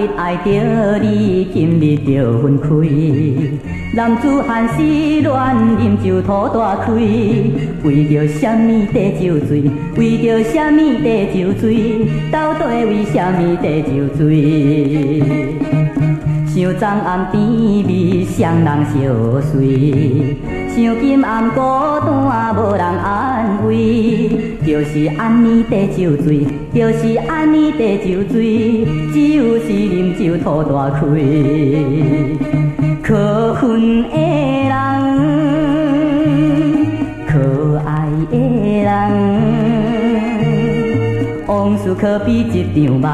日爱着你，今日就分开。男子汉失恋，饮酒吐大开。为着什么地酒醉？为着什么地酒醉？到底为什么地酒醉？想昨暗甜蜜，双人相随。想今暗孤单，无人安慰。就是安尼地酒醉，就是安尼地酒醉，只有是啉酒吐大开。可恨的人，可爱的人，往事可比一场梦。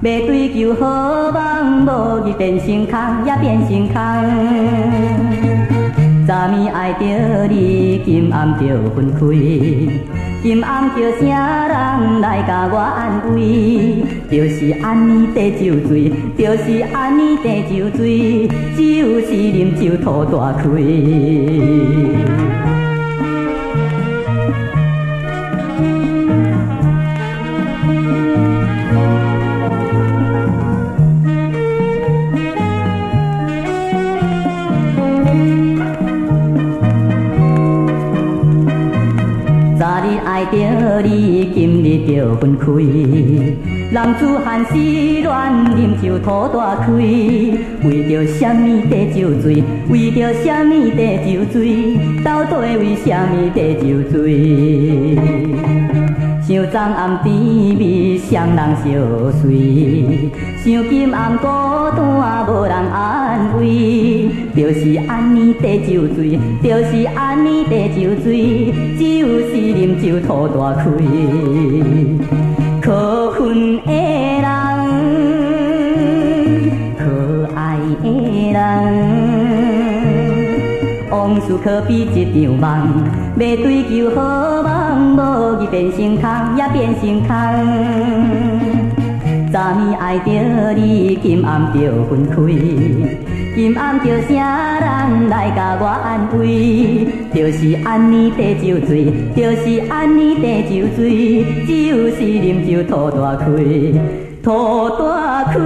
要追求好梦，无日变成空，也变成空。昨暝爱着你，今暗就分开。今暗叫啥人来甲我安慰？就是安尼地酒醉，就是安尼地酒醉，只有是啉酒吐大开。昨日爱着你，今日就分开。男子汉失恋，饮酒吐大开。为着什么地酒醉？为着什么地酒醉？到底为什么地酒醉？想昨暗甜蜜，双人相随。想今暗孤单，无人安慰。就是安尼地酒醉，就是安尼地酒醉，只有是啉酒吐大开。可恨的人，可爱的人，往事可比一场梦。要追求好梦，无日变成空，也变成空。昨暝爱着你，今暗就分开。今暗叫啥人来甲我安慰？就是安尼地酒醉，就是安尼地酒醉，只有是啉酒吐大开，吐大开。